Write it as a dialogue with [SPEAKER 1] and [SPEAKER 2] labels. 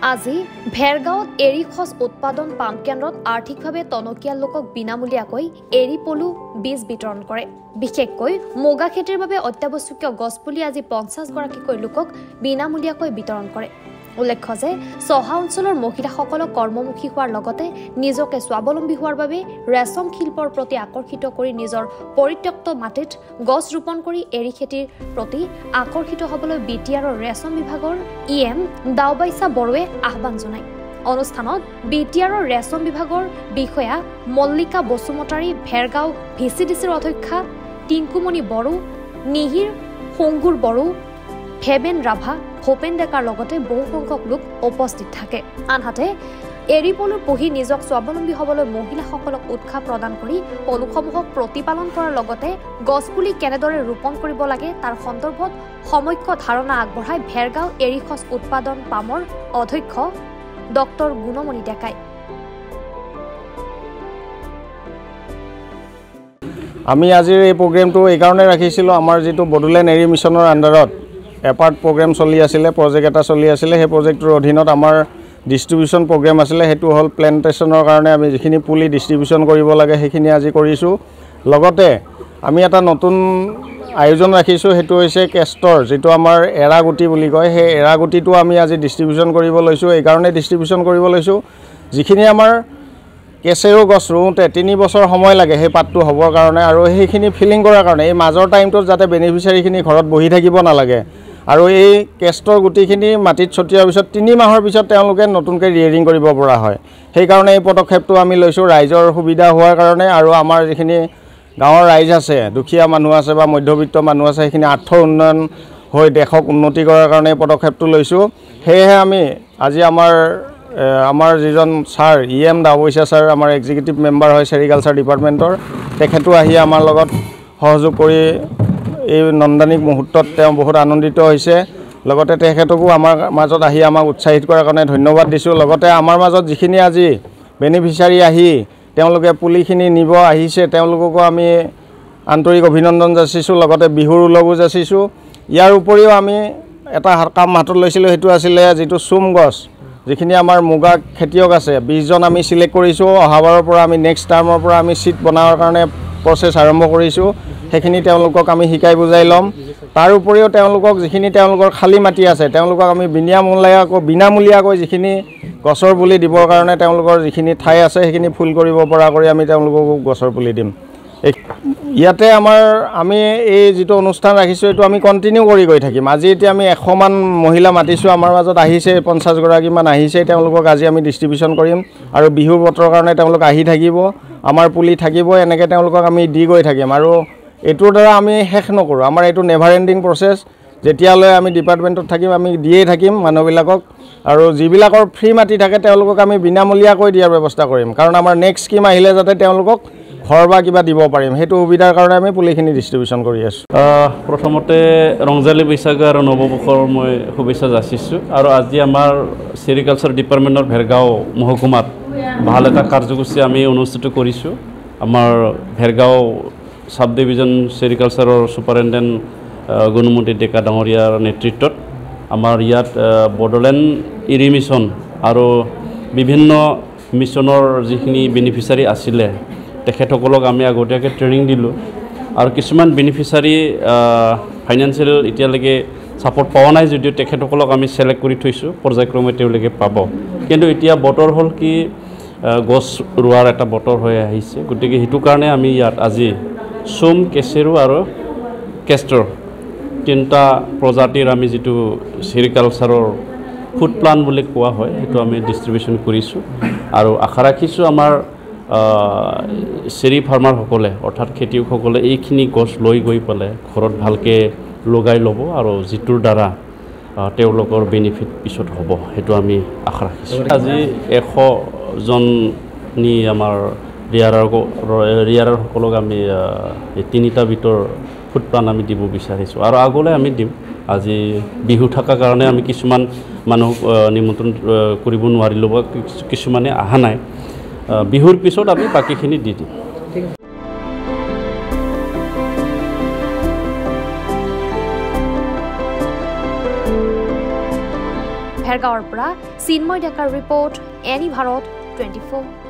[SPEAKER 1] আজি ভেৰগাঁৱত এৰী খচ উৎপাদন পাম্প কেন্দ্ৰত আৰ্থিকভাৱে টনকিয়া লোকক বিনামূলীয়াকৈ এৰী পলু বীজ বিতৰণ কৰে। বিশেষকৈ মুগা খেতিৰ বাবে অত্যাৱশ্যকীয় গছপুলি আজি 50 গৰাকীকৈ লোকক বিনামূলীয়াকৈ বিতৰণ কৰে। উল্লেখ্য যে চহা অঞ্চলৰ মহিলাসকলক কৰ্মমুখী হোৱাৰ লগতে নিজকে স্বাৱলম্বী হোৱাৰ বাবে ৰেচম শিল্পৰ প্ৰতি আকৰ্ষিত কৰি নিজৰ পৰিত্যক্ত মাটিত গছ ৰোপণ কৰি এৰী খেতিৰ প্ৰতি আকৰ্ষিত হ'বলৈ বিটিআৰৰ ৰেচম বিভাগৰ EM দাওবাইছা বড়োৱে আহ্বান জনায়। অনুষ্ঠানত বিটিআৰৰ ৰেচম বিভাগৰ বিষয়া মল্লিকা বসুমতাৰী, ভেৰগাঁও VCDCৰ অধ্যক্ষা টিংকুমণি বড়ো, নিহিৰ সংগুৰ বড়ো, ফেবেন ৰাভা, ভূপেন ডেকাৰ লগতে বহু সংখ্যক লোক উপস্থিত থাকে। আনহাতে এৰী পলু পুহি নিজক স্বাৱলম্বী হ'বলৈ মহিলাসকলক উৎসাহ প্ৰদান কৰি পলুসমূহক প্ৰতিপালন কৰাৰ লগতে গছপুলি কেনেদৰে ৰোপণ কৰিব লাগে তাৰ সন্দৰ্ভত সমগ্ৰ ধাৰণা আগবঢ়াই ভেৰগাঁও এৰী খচ উৎপাদন পামৰ অধ্যক্ষ ডক্টৰ গুণমণি ডেকাই।
[SPEAKER 2] আমি আজিৰ এই প্ৰগ্ৰেমটো এইকাৰণে ৰাখিছিলোঁ, আমাৰ যিটো বড়োলেণ্ড এৰী মিছনৰ আণ্ডাৰত এপাৰ্ট প্ৰগ্ৰেম চলি আছিলে, প্ৰজেক্ট এটা চলি আছিলে। সেই প্ৰজেক্টটোৰ অধীনত আমাৰ ডিষ্ট্ৰিবিউশ্যন প্ৰগ্ৰেম আছিলে। সেইটো হ'ল প্লেণ্টেশ্যনৰ কাৰণে আমি যিখিনি পুলি ডিষ্ট্ৰিবিউশ্যন কৰিব লাগে সেইখিনি আজি কৰিছোঁ। লগতে আমি এটা নতুন আয়োজন ৰাখিছোঁ, সেইটো হৈছে কেষ্টৰ, যিটো আমাৰ এৰাগুটি বুলি কয়। সেই এৰাগুটিটো আমি আজি ডিষ্ট্ৰিবিউশ্যন কৰিব লৈছোঁ। এইকাৰণে ডিষ্ট্ৰিবিউশ্যন কৰিব লৈছোঁ, যিখিনি আমাৰ কেঁচেৰু গছ ৰুওঁতে 3 বছৰ সময় লাগে সেই পাতটো হ'বৰ কাৰণে, আৰু সেইখিনি ফিলিং কৰাৰ কাৰণে এই মাজৰ টাইমটোত যাতে বেনিফিচিয়াৰীখিনি ঘৰত বহি থাকিব নালাগে। আৰু এই কেষ্টৰ গুটিখিনি মাটিত ছটিওৱাৰ পিছত 3 মাহৰ পিছত তেওঁলোকে নতুনকৈ ৰিয়েৰিং কৰিব পৰা হয়। সেইকাৰণে এই পদক্ষেপটো আমি লৈছোঁ ৰাইজৰ সুবিধা হোৱাৰ কাৰণে, আৰু আমাৰ যিখিনি গাঁৱৰ ৰাইজ আছে, দুখীয়া মানুহ আছে বা মধ্যবিত্ত মানুহ আছে, সেইখিনি আৰ্থৰ উন্নয়ন হৈ দেশক উন্নতি কৰাৰ কাৰণে এই পদক্ষেপটো লৈছোঁ। সেয়েহে আমি আজি আমাৰ যিজন ছাৰ EM দাওবৈছা ছাৰ, আমাৰ এক্সিকিউটিভ মেম্বাৰ হয় ছেৰিকালচাৰ ডিপাৰ্টমেণ্টৰ, তেখেতো আহি আমাৰ লগত সহযোগ কৰি এই নন্দানিক মুহূৰ্তত তেওঁ বহুত আনন্দিত হৈছে। লগতে তেখেতকো আমাৰ মাজত আহি আমাক উৎসাহিত কৰাৰ কাৰণে ধন্যবাদ দিছোঁ। লগতে আমাৰ মাজত যিখিনি আজি বেনিফিচিয়াৰী আহি তেওঁলোকে পুলিখিনি নিব আহিছে, তেওঁলোককো আমি আন্তৰিক অভিনন্দন যাচিছোঁ, লগতে বিহুৰ ওলগো যাচিছোঁ। ইয়াৰ উপৰিও আমি এটা কাম হাতত লৈছিলোঁ, সেইটো আছিলে যিটো চুম গছ, যিখিনি আমাৰ মুগা খেতিয়ক আছে 20 জন আমি চিলেক্ট কৰিছোঁ। অহাবাৰৰ পৰা আমি নেক্সট টাৰ্মৰ পৰা আমি চিট বনোৱাৰ কাৰণে প্ৰচেছ আৰম্ভ কৰিছোঁ। সেইখিনি তেওঁলোকক আমি শিকাই বুজাই ল'ম। তাৰ উপৰিও তেওঁলোকক যিখিনি তেওঁলোকৰ খালী মাটি আছে, তেওঁলোকক আমি বিনামূলীয়াকৈ যিখিনি গছৰ পুলি দিবৰ কাৰণে তেওঁলোকৰ যিখিনি ঠাই আছে সেইখিনি ফুল কৰিব পৰা কৰি আমি তেওঁলোককো গছৰ পুলি দিম। ইয়াতে আমি এই যিটো অনুষ্ঠান ৰাখিছোঁ এইটো আমি কণ্টিনিউ কৰি গৈ থাকিম। আজি এতিয়া আমি 100 মান মহিলা মাতিছোঁ, আমাৰ মাজত আহিছে 50 গৰাকীমান আহিছে। তেওঁলোকক আজি আমি ডিষ্ট্ৰিবিউশ্যন কৰিম, আৰু বিহুৰ বতৰৰ কাৰণে তেওঁলোক আহি থাকিব, আমাৰ পুলি থাকিব, এনেকৈ তেওঁলোকক আমি দি গৈ থাকিম। আৰু এইটোৰ দ্বাৰা আমি শেষ নকৰোঁ, আমাৰ এইটো নেভাৰ এণ্ডিং প্ৰচেছ। যেতিয়ালৈ আমি ডিপাৰ্টমেণ্টত থাকিম আমি দিয়েই থাকিম মানুহবিলাকক, আৰু যিবিলাকৰ ফ্ৰী মাটি থাকে তেওঁলোকক আমি বিনামূলীয়াকৈ দিয়াৰ ব্যৱস্থা কৰিম, কাৰণ আমাৰ নেক্সট স্কিম আহিলে যাতে তেওঁলোকক ঘৰ বা কিবা দিব পাৰিম, সেইটো সুবিধাৰ কাৰণে আমি পুলিখিনি ডিষ্ট্ৰিবিউশ্যন কৰি আছোঁ।
[SPEAKER 3] প্ৰথমতে ৰংজালী বৈশাখ আৰু নৱবৰ্ষৰ মই শুভেচ্ছা যাচিছোঁ। আৰু আজি আমাৰ ছেৰিকালচাৰ ডিপাৰ্টমেণ্টৰ ভেৰগাঁও মহকুমাত ভাল এটা কাৰ্যসূচী আমি অনুষ্ঠিত কৰিছোঁ। আমাৰ ভেৰগাঁও সাব ডিভিজন ছেৰিকালচাৰৰ ছুপাৰিণ্টেণ্ডেণ্ট গুণমণি ডেকা ডাঙৰীয়াৰ নেতৃত্বত আমাৰ ইয়াত বড়োলেণ্ড এৰী মিছন আৰু বিভিন্ন মিছনৰ যিখিনি বেনিফিচিয়াৰী আছিলে তেখেতসকলক আমি আগতীয়াকৈ ট্ৰেইনিং দিলোঁ, আৰু কিছুমান বেনিফিচিয়াৰী ফাইনেন্সিয়েল এতিয়ালৈকে ছাপৰ্ট পোৱা নাই যদিও তেখেতসকলক আমি ছিলেক্ট কৰি থৈছোঁ, পৰ্যায়ক্ৰমে তেওঁলোকে পাব। কিন্তু এতিয়া বতৰ হ'ল কি গছ ৰোৱাৰ এটা বতৰ হৈ আহিছে, গতিকে সেইটো কাৰণে আমি ইয়াত আজি চুম, কেঁচেৰু আৰু কেষ্টৰ 3টা প্ৰজাতিৰ আমি যিটো ছেৰিকালচাৰৰ ফুড প্লাণ্ট বুলি কোৱা হয় সেইটো আমি ডিষ্ট্ৰিবিউশ্যন কৰিছোঁ। আৰু আশা ৰাখিছোঁ আমাৰ চেৰি ফাৰ্মাৰসকলে অৰ্থাৎ খেতিয়কসকলে এইখিনি গছ লৈ গৈ পেলাই ঘৰত ভালকৈ লগাই ল'ব, আৰু যিটোৰ দ্বাৰা তেওঁলোকৰ বেনিফিট পিছত হ'ব সেইটো আমি আশা ৰাখিছোঁ। আজি 100জনী আমাৰ ৰিয়াৰাৰসকলক আমি এই 3টা বিধৰ ফুড প্লাণ্ট আমি দিব বিচাৰিছোঁ, আৰু আগলৈ আমি দিম। আজি বিহু থকাৰ কাৰণে আমি কিছুমান মানুহক নিমন্ত্ৰণ কৰিব নোৱাৰিলোঁ বা কিছুমানে অহা নাই। বিহুৰ পিছত আমি বাকীখিনি দি দিম।
[SPEAKER 1] ভেৰগাঁৱৰ পৰা চিন্ময় ডেকাৰ ৰিপৰ্ট এনি ভাৰত 24।